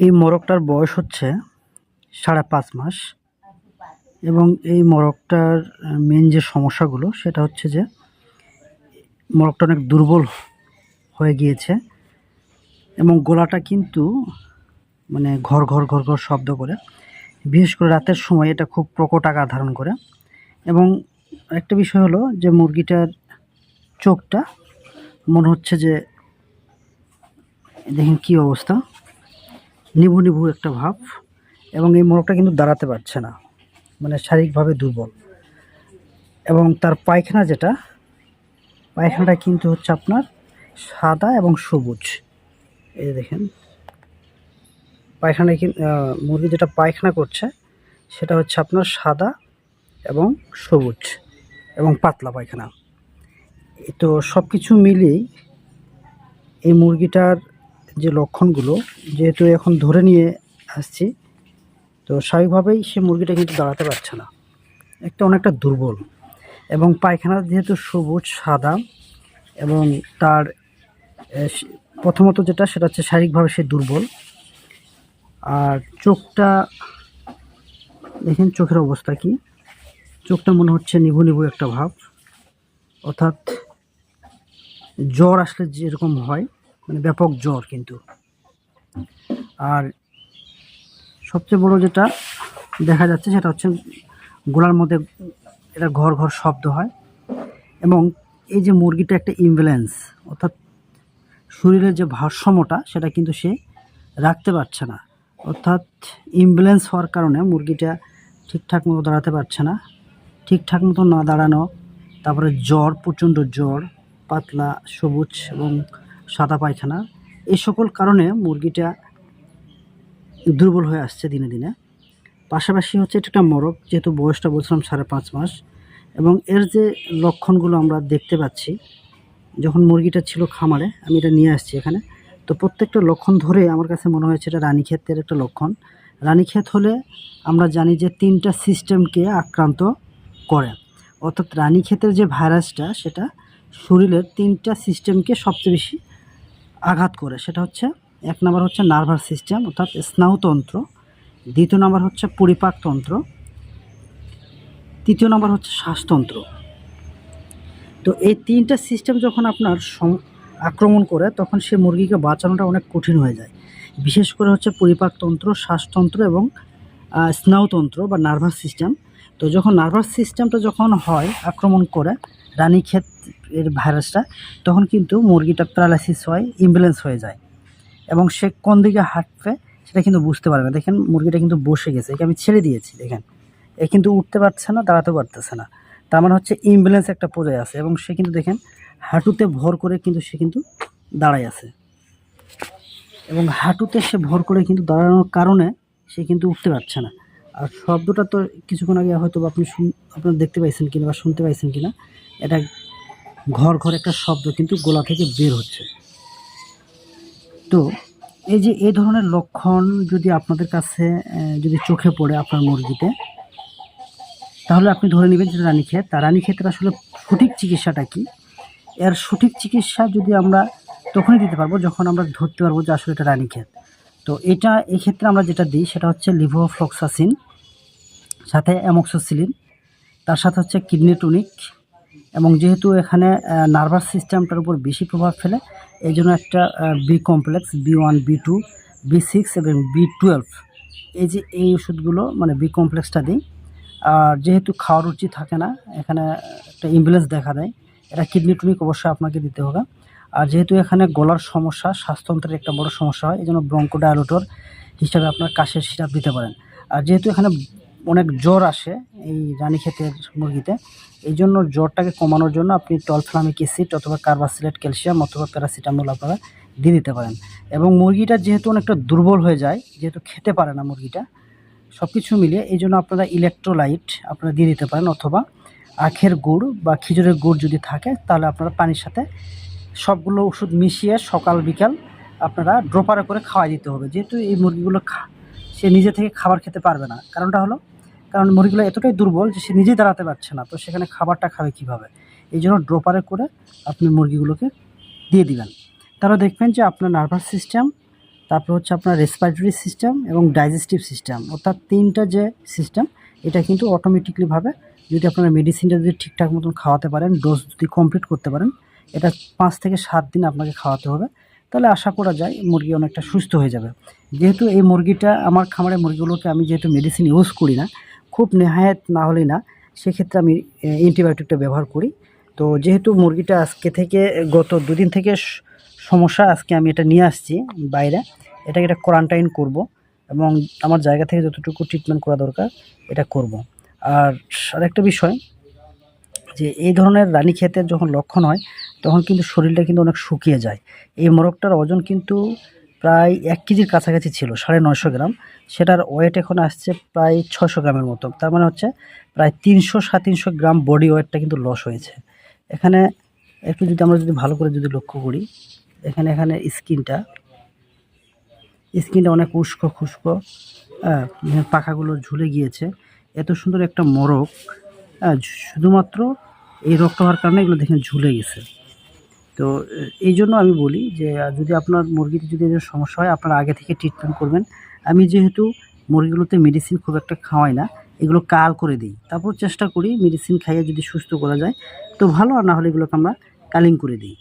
এই মোরগটার বয়স হচ্ছে 5.5 মাস এবং এই মোরগটার মেন যে সমস্যাগুলো সেটা হচ্ছে যে মোরগটা অনেক দুর্বল হয়ে গিয়েছে এবং গলাটা কিন্তু মানে ঘর ঘর ঘর ঘর শব্দ করে, বিশেষ করে রাতের সময় এটা খুব প্রকট আকার ধারণ করে। এবং একটা বিষয় হলো যে মুরগিটার চোখটা মনে হচ্ছে যে দেখেন কী অবস্থা, নিভু নিভু একটা ভাব। এবং এই মোরগটা কিন্তু দাঁড়াতে পারছে না, মানে শারীরিকভাবে দুর্বল। এবং তার পায়খানাটা কিন্তু হচ্ছে আপনার সাদা এবং সবুজ। এই যে দেখেন পায়খানা, মুরগি যেটা পায়খানা করছে সেটা হচ্ছে আপনার সাদা এবং সবুজ এবং পাতলা পায়খানা। তো সব কিছু মিলিয়েই এই মুরগিটার যে লক্ষণগুলো, যেহেতু এখন ধরে নিয়ে আসছি, তো স্বাভাবিকভাবেই সে মুরগিটা কিন্তু দাঁড়াতে পারছে না, অনেকটা দুর্বল। এবং পায়খানা যেহেতু সবুজ সাদা, এবং তার প্রথমত যেটা সেটা হচ্ছে শারীরিকভাবে সে দুর্বল। আর চোখটা দেখেন, চোখের অবস্থা কি, চোখটা মনে হচ্ছে নিভু নিভু একটা ভাব, অর্থাৎ জ্বর আসলে যেরকম হয়, মানে ব্যাপক জ্বর কিন্তু। আর সবচেয়ে বড় যেটা দেখা যাচ্ছে সেটা হচ্ছে গলার মধ্যে এটা ঘর ঘর শব্দ হয়। এবং এই যে মুরগিটা একটা ইমব্যালেন্স, অর্থাৎ শরীরের যে ভারসাম্যটা সেটা কিন্তু সে রাখতে পারছে না। অর্থাৎ ইমব্যালেন্স হওয়ার কারণে মুরগিটা ঠিকঠাক মতো দাঁড়াতে পারছে না। ঠিকঠাক মতো না দাঁড়ানো, তারপরে জ্বর, প্রচণ্ড জ্বর, পাতলা সবুজ এবং সাদা পায়খানা, এই সকল কারণে মুরগিটা দুর্বল হয়ে আসছে দিনে দিনে। পাশাপাশি হচ্ছে এটা একটা মোরগ, যেহেতু বয়সটা বলছিলাম 5.5 মাস, এবং এর যে লক্ষণগুলো আমরা দেখতে পাচ্ছি, যখন মুরগিটা ছিল খামারে আমি এটা নিয়ে আসছি এখানে, তো প্রত্যেকটা লক্ষণ ধরে আমার কাছে মনে হয়েছে এটা রানীক্ষেতের একটা লক্ষণ। রানীক্ষেত হলে আমরা জানি যে 3টা সিস্টেমকে আক্রান্ত করে, অর্থাৎ রানীক্ষেতের যে ভাইরাসটা সেটা শরীরের 3টা সিস্টেমকে সবচেয়ে বেশি আঘাত করে। সেটা হচ্ছে 1 নম্বর হচ্ছে নার্ভাস সিস্টেম, অর্থাৎ স্নায়ুতন্ত্র। 2 নম্বর হচ্ছে পরিপাকতন্ত্র। 3 নম্বর হচ্ছে শ্বাসতন্ত্র। তো এই 3টা সিস্টেম যখন আপনার আক্রমণ করে, তখন সে মুরগিকে বাঁচানোটা অনেক কঠিন হয়ে যায়। বিশেষ করে হচ্ছে পরিপাকতন্ত্র, শ্বাসতন্ত্র এবং স্নায়ুতন্ত্র বা নার্ভাস সিস্টেম। তো যখন নার্ভাস সিস্টেমটা যখন হয় আক্রমণ করে রানীক্ষেত এর ভাইরাসটা, তখন কিন্তু মুরগিটা প্যারালাইসিস হয়, ইমব্যালেন্স হয়ে যায় এবং সে কোন দিকে হাঁটবে সেটা কিন্তু বুঝতে পারবে না। দেখেন মুরগিটা কিন্তু বসে গেছে, একে আমি ছেড়ে দিয়েছি, দেখেন এ কিন্তু উঠতে পারছে না, দাঁড়াতে পারতেছে না। তার মানে হচ্ছে ইমব্যালেন্স একটা পর্যায়ে আছে। এবং সে কিন্তু দেখেন হাঁটুতে ভর করে কিন্তু সে কিন্তু দাঁড়ায় আছে, এবং হাঁটুতে সে ভর করে কিন্তু দাঁড়ানোর কারণে সে কিন্তু উঠতে পারছে না। আর শব্দটা তো কিছুক্ষণ আগে হয়তো আপনারা দেখতে পাইছেন কিনা বা শুনতে পাইছেন কিনা, এটা ঘর ঘর একটা শব্দ কিন্তু গলা থেকে বের হচ্ছে। তো এই যে এই ধরনের লক্ষণ যদি আপনাদের কাছে যদি চোখে পড়ে আপনার মুরগিতে, তাহলে আপনি ধরে নেবেন যে রানীক্ষেত। তার রানীক্ষেতের আসলে সঠিক চিকিৎসাটা কি, এর সঠিক চিকিৎসা যদি আমরা তখনই দিতে পারবো যখন আমরা ধরতে পারবো যে আসলে এটা রানীক্ষেত। তো এক্ষেত্রে আমরা যেটা দিই সেটা হচ্ছে লিভোফ্লক্সাসিন, সাথে অ্যামোক্সিসিলিন, তার সাথে হচ্ছে কিডনি টনিক। এবং যেহেতু এখানে নার্ভাস সিস্টেমটার উপর বেশি প্রভাব ফেলে, এই জন্য একটা B complex, B1, B2, B6 এবং B12, এই ওষুধগুলো মানে বি কমপ্লেক্সটা দিই। আর যেহেতু খাওয়ার রুচি থাকে না, এখানে একটা ইমব্যালেন্স দেখা দেয়, এটা কিডনি টনিক অবশ্যই আপনাকে দিতে হবে। আর যেহেতু এখানে গলার সমস্যা, শ্বাসতন্ত্রের একটা বড় সমস্যা হয়, এই জন্য ব্রঙ্কোডায়ালেটর হিসাবে আপনার কাশের সিরাপ দিতে পারেন। আর যেহেতু এখানে অনেক জ্বর আসে এই রানীক্ষেতের মুরগিতে, এই জন্য জ্বরটাকে কমানোর জন্য আপনি টলফ্লামিক অ্যাসিড অথবা কার্বাসিলেট ক্যালসিয়াম অথবা প্যারাসিটামল আপনারা দিয়ে দিতে পারেন। এবং মুরগিটা যেহেতু অনেকটা দুর্বল হয়ে যায়, যেহেতু খেতে পারে না মুরগিটা, সব কিছু মিলিয়ে এই জন্য আপনারা ইলেকট্রোলাইট আপনারা দিয়ে দিতে পারেন, অথবা আখের গুড় বা খেজুরের গুড় যদি থাকে তাহলে আপনারা পানির সাথে সবগুলো ওষুধ মিশিয়ে সকাল বিকাল আপনারা ড্রপারে করে খাওয়াই দিতে হবে। যেহেতু এই মুরগিগুলো সে নিজে থেকে খাবার খেতে পারবে না, কারণ মুরগিগুলো এতটাই দুর্বল যে সে নিজেই দাঁড়াতে পারছে না, তো সেখানে খাবারটা খাবে কীভাবে। এই জন্য ড্রপারে করে আপনি মুরগিগুলোকে দিয়ে দিবেন। তাহলে দেখবেন যে আপনার নার্ভাস সিস্টেম তারপর হচ্ছে আপনার রেসপিরেটরি সিস্টেম এবং ডাইজেস্টিভ সিস্টেম, অর্থাৎ 3টা যে সিস্টেম এটা কিন্তু অটোমেটিকলিভাবে যদি আপনারা মেডিসিনটা যদি ঠিকঠাক মতন খাওয়াতে পারেন, ডোজ যদি কমপ্লিট করতে পারেন, এটা 5 থেকে 7 দিন আপনাকে খাওয়াতে হবে, তাহলে আশা করা যায় মুরগি অনেকটা সুস্থ হয়ে যাবে। যেহেতু এই মুরগিটা আমার খামারের মুরগিগুলোকে আমি যেহেতু মেডিসিন ইউজ করি না, খুব নেহায়েত না হলেই না, সেক্ষেত্রে আমি অ্যান্টিবায়োটিকটা ব্যবহার করি। তো যেহেতু মুরগিটা আজকে থেকে গত 2 দিন থেকে সমস্যা, আজকে আমি এটা নিয়ে আসছি বাইরে, এটাকে এটা কোয়ারেন্টাইন করব এবং আমার জায়গা থেকে যতটুকু ট্রিটমেন্ট করা দরকার এটা করব। আর আরেকটা বিষয় যে এই ধরনের রানীক্ষেতের যখন লক্ষণ হয় তখন কিন্তু শরীরটা কিন্তু অনেক শুকিয়ে যায়। এই মোরগটার ওজন কিন্তু প্রায় 1 কেজির কাছাকাছি ছিল, 950 গ্রাম। সেটার ওয়েট এখন আসছে প্রায় 600 গ্রামের মতো। তার মানে হচ্ছে প্রায় 300-350 গ্রাম বডি ওয়েটটা কিন্তু লস হয়েছে। এখানে একটু যদি আমরা যদি ভালো করে যদি লক্ষ্য করি, এখানে স্কিনটা অনেক উস্কো খুস্কো, পাখাগুলো ঝুলে গিয়েছে। এত সুন্দর একটা মোরগ, শুধুমাত্র এই রক্ত হওয়ার কারণে এগুলো দেখেন ঝুলে গেছে। তো এই জন্য আমি বলি যে যদি আপনার মুরগিতে যদি এরকম সমস্যা হয় আপনারা আগে থেকে ট্রিটমেন্ট করবেন। আমি যেহেতু মুরগিগুলোতে মেডিসিন খুব একটা খাওয়াই না, এগুলো কাল করে দিই, তারপর চেষ্টা করি মেডিসিন খাইয়ে যদি সুস্থ করা যায় তো ভালো, আর না হলে এগুলোকে আমরা কালিং করে দিই।